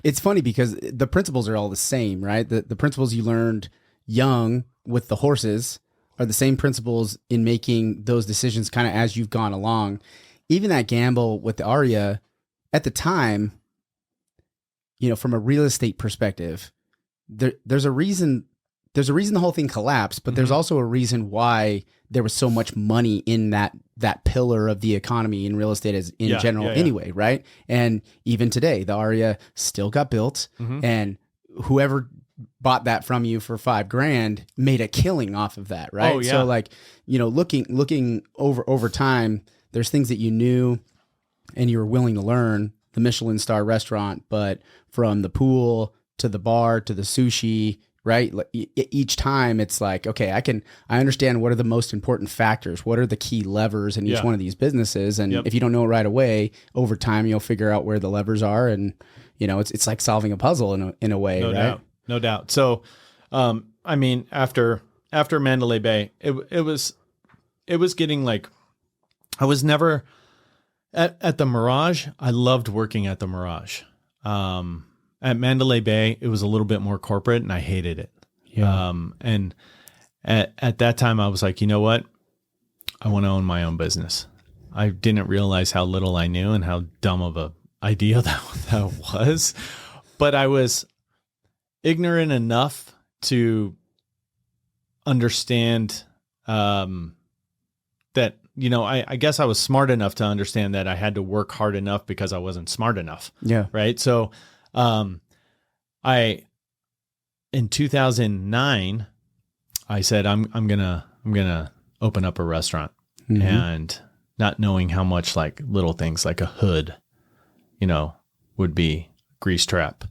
It's funny because the principles are all the same, right? The principles you learned young with the horses are the same principles in making those decisions kind of as you've gone along. Even that gamble with the Aria at the time, from a real estate perspective, there's a reason the whole thing collapsed, but there's also a reason why there was so much money in that pillar of the economy in real estate as in general anyway, right? And even today, the Aria still got built, and whoever bought that from you for $5,000 made a killing off of that, right? Oh, yeah. So like, looking over time, there's things that you knew and you were willing to learn, the Michelin star restaurant, but from the pool to the bar to the sushi, right? Like, each time it's like, okay, I understand what are the most important factors. What are the key levers in each one of these businesses? And if you don't know it right away, over time, you'll figure out where the levers are. And, it's like solving a puzzle in a way, No right? doubt. No doubt. So, after Mandalay Bay, it was getting like, I was never at the Mirage. I loved working at the Mirage. At Mandalay Bay, it was a little bit more corporate and I hated it. Yeah. And at that time I was like, you know what? I want to own my own business. I didn't realize how little I knew and how dumb of a idea that was, but I was ignorant enough to understand, that, I guess I was smart enough to understand that I had to work hard enough because I wasn't smart enough. Yeah. Right. So, in 2009, I said, I'm going to open up a restaurant, and not knowing how much like little things like a hood, would be grease trap,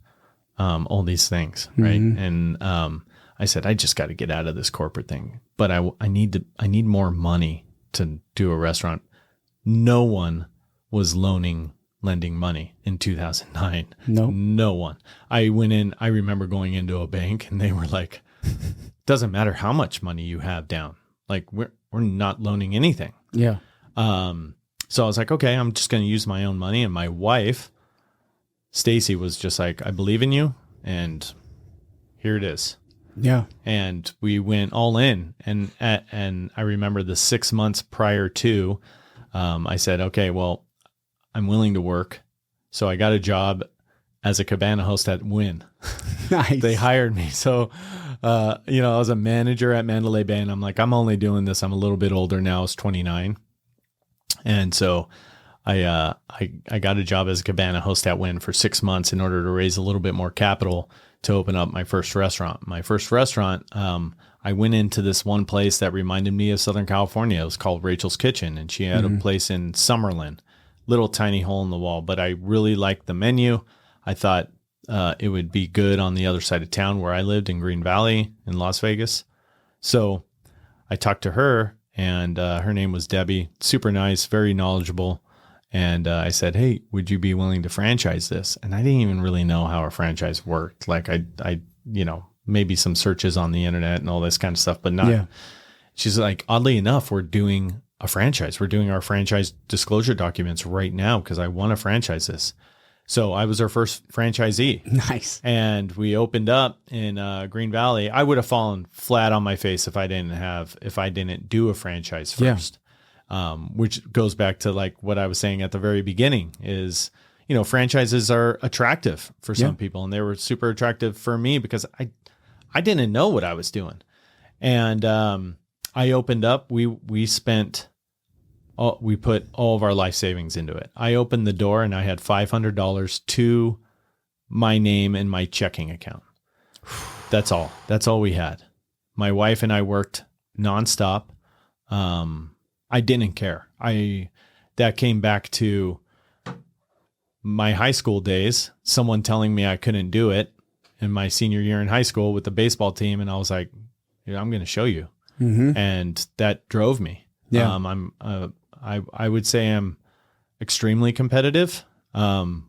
all these things. Right. And, I said, I just got to get out of this corporate thing, but I need more money to do a restaurant. No one was lending money in 2009. No one. I remember going into a bank and they were like, doesn't matter how much money you have down. Like we're not loaning anything. Yeah. So I was like, okay, I'm just going to use my own money. And my wife, Stacy, was just like, I believe in you. And here it is. Yeah. And we went all in. And I remember the 6 months prior to, I said, okay, well, I'm willing to work. So I got a job as a cabana host at Wynn. Nice. They hired me. So, I was a manager at Mandalay Bay, and I'm like, I'm only doing this. I'm a little bit older now. I was 29. And so I got a job as a cabana host at Wynn for 6 months in order to raise a little bit more capital to open up my first restaurant. My first restaurant, I went into this one place that reminded me of Southern California. It was called Rachel's Kitchen, and she had a place in Summerlin, little tiny hole in the wall, but I really liked the menu. I thought it would be good on the other side of town where I lived in Green Valley in Las Vegas. So I talked to her, and her name was Debbie, super nice, very knowledgeable. And I said, hey, would you be willing to franchise this? And I didn't even really know how a franchise worked. Like I maybe some searches on the internet and all this kind of stuff, but not. Yeah. She's like, oddly enough, we're doing a franchise. We're doing our franchise disclosure documents right now because I want to franchise this. So I was her first franchisee. Nice. And we opened up in Green Valley. I would have fallen flat on my face if I didn't do a franchise first. Yeah. Which goes back to like what I was saying at the very beginning is, franchises are attractive for some people, and they were super attractive for me because I didn't know what I was doing. And I opened up, we put all of our life savings into it. I opened the door and I had $500 to my name and my checking account. That's all. That's all we had. My wife and I worked nonstop. I didn't care. That came back to my high school days, someone telling me I couldn't do it in my senior year in high school with the baseball team. And I was like, I'm going to show you. And that drove me. Yeah. I would say I'm extremely competitive. I'm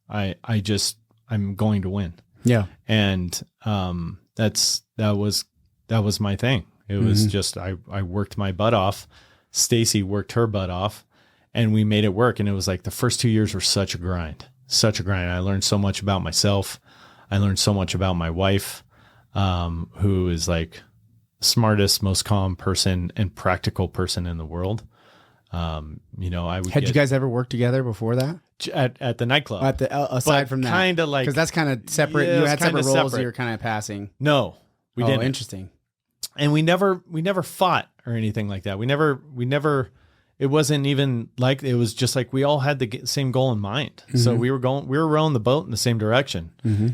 going to win. Yeah. And, that was my thing. It was just, I worked my butt off. Stacy worked her butt off, and we made it work. And it was like the first 2 years were such a grind. such a grind. I learned so much about myself. I learned so much about my wife, who is like smartest, most calm person and practical person in the world. I would Had you guys ever worked together before that? at the nightclub. Aside from that, kind of like, because that's kind of separate. Yeah, You it's had separate kinda roles. separate. You were kind of passing. No, we didn't. Interesting. And we never fought or anything like that. We never, it wasn't even like, it was just like, we all had the same goal in mind. So we were rowing the boat in the same direction.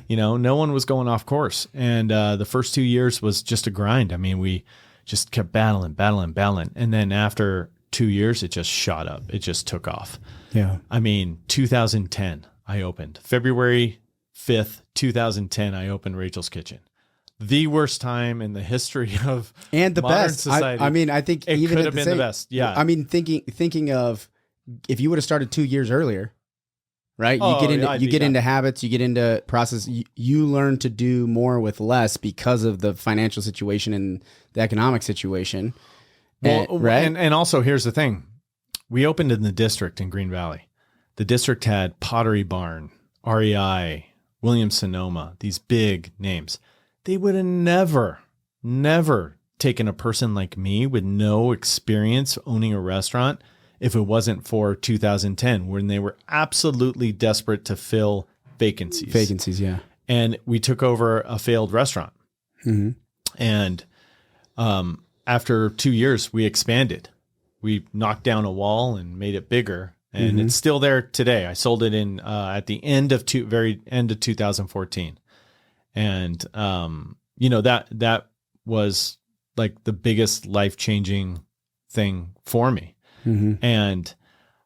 No one was going off course. And, the first 2 years was just a grind. I mean, we just kept battling. And then after 2 years, it just shot up. It just took off. Yeah. I mean, 2010, I opened February 5th, 2010, I opened Rachel's Kitchen. The worst time in the history of And the modern best. society. I mean, I think It even could at have the been same, the best. Yeah. I mean, thinking of if you would have started 2 years earlier, right? Oh, You get into yeah, you get into habits, you get into process. You learn to do more with less because of the financial situation and the economic situation. Right? And also, here's the thing. We opened in the district in Green Valley. The district had Pottery Barn, REI, Williams-Sonoma, these big names. They would have never taken a person like me with no experience owning a restaurant if it wasn't for 2010, when they were absolutely desperate to fill vacancies. Vacancies, yeah. And we took over a failed restaurant. And after 2 years, we expanded. We knocked down a wall and made it bigger. And it's still there today. I sold it in at the end of very end of 2014. And that was like the biggest life-changing thing for me. And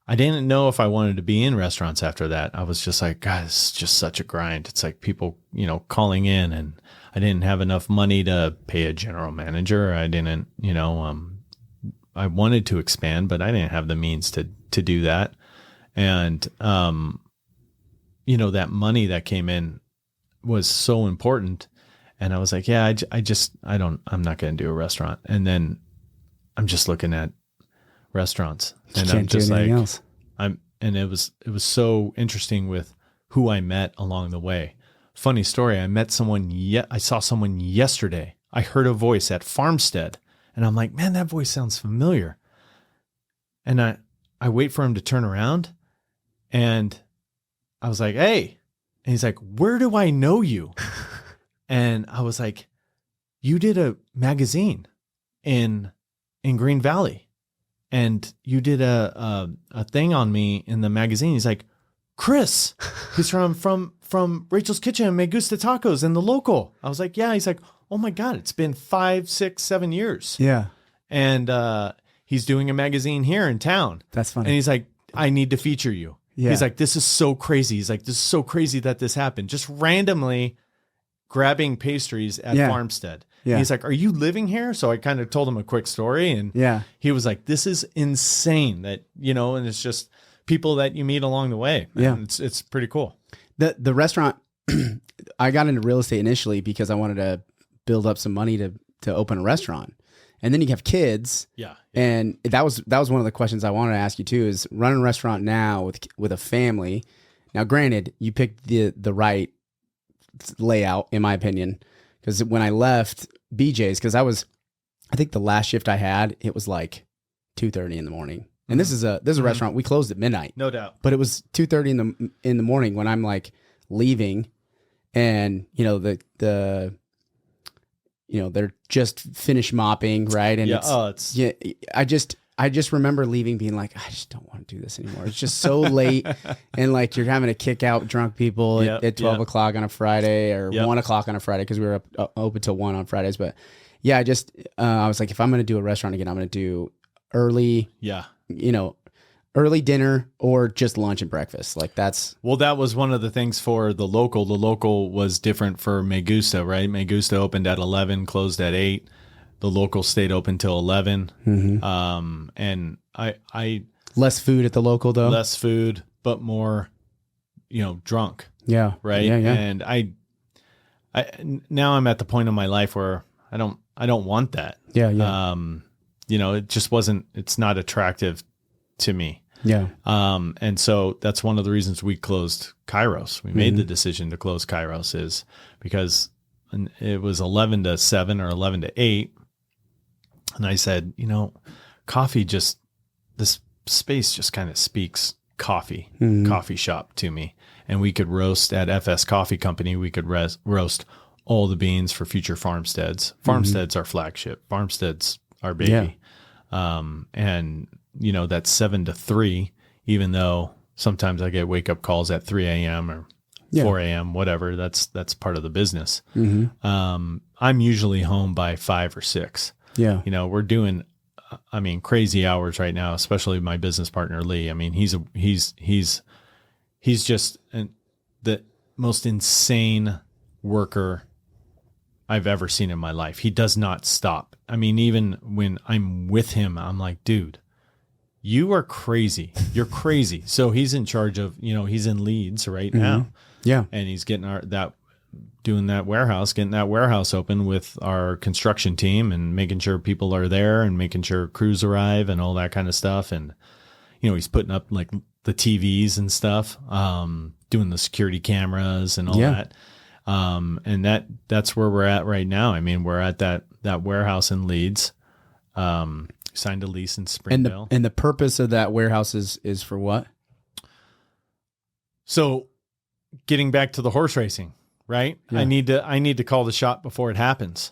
I didn't know if I wanted to be in restaurants after that. I was just like, God, it's just such a grind. It's like people, calling in, and I didn't have enough money to pay a general manager. I didn't, I wanted to expand, but I didn't have the means to do that. And, that money that came in was so important. And I was like, yeah, I'm not going to do a restaurant. And then I'm just looking at restaurants, and I'm just like, else. and it was so interesting with who I met along the way. Funny story. I saw someone yesterday. I heard a voice at Farmstead, and I'm like, man, that voice sounds familiar. And I wait for him to turn around, and I was like, hey, and he's like, where do I know you? And I was like, you did a magazine in Green Valley, and you did a thing on me in the magazine. He's like, Chris, he's from Rachel's Kitchen and Me Gusta Tacos and the local. I was like, yeah. He's like, oh my God, it's been 5, 6, 7 years. Yeah. And he's doing a magazine here in town. That's funny. And he's like, I need to feature you. Yeah. He's like, this is so crazy. He's like, this is so crazy that this happened. Just randomly grabbing pastries at Farmstead. Yeah. And he's like, are you living here? So I kind of told him a quick story, and he was like, this is insane that, and it's just people that you meet along the way. Yeah. And it's pretty cool. The restaurant, I got into real estate initially because I wanted to build up some money to open a restaurant. And then you have kids. Yeah. And that was one of the questions I wanted to ask you too, is running a restaurant now with a family. Now, granted, you picked the right layout, in my opinion, because when I left BJ's, because I think the last shift I had, it was like 2:30 in the morning. And this is a restaurant. We closed at midnight. No doubt. But it was 2:30 in the morning when I'm like leaving, and they're just finished mopping, right? And I just remember leaving being like, I just don't want to do this anymore. It's just so late, and like you're having to kick out drunk people at 12 o'clock on a Friday or 1 o'clock on a Friday, because we were open till 1 on Fridays. But yeah, I was like, if I'm going to do a restaurant again, I'm going to do early, early dinner or just lunch and breakfast. Like that was one of the things for the local. The local was different for Me Gusta, right? Me Gusta opened at 11, closed at 8. The local stayed open till 11. And I less food at the local though. Less food, but more, drunk. Yeah. Right. Yeah. And I now I'm at the point in my life where I don't want that. Yeah. Yeah. It just it's not attractive to me. Yeah. And so that's one of the reasons we closed Kairos. We made the decision to close Kairos is because it was 11 to 7 or 11 to 8. And I said, coffee this space just kind of speaks coffee shop to me. And we could roast at FS Coffee Company. We could roast all the beans for future farmsteads. Farmsteads are flagship. Farmsteads are baby. And that's 7 to 3, even though sometimes I get wake up calls at 3 a.m. or 4 a.m., whatever. That's part of the business. I'm usually home by 5 or 6. Yeah. We're doing, crazy hours right now, especially my business partner, Lee. He's just the most insane worker I've ever seen in my life. He does not stop. Even when I'm with him, I'm like, dude, you are crazy. You're crazy. So he's in charge of, he's in Leeds right now. Yeah. And he's getting getting that warehouse open with our construction team and making sure people are there and making sure crews arrive and all that kind of stuff. And, he's putting up like the TVs and stuff, doing the security cameras and all that. And that's where we're at right now. We're at that warehouse in Leeds, signed a lease in Springville. And the purpose of that warehouse is for what? So getting back to the horse racing, right? Yeah. I need to call the shot before it happens.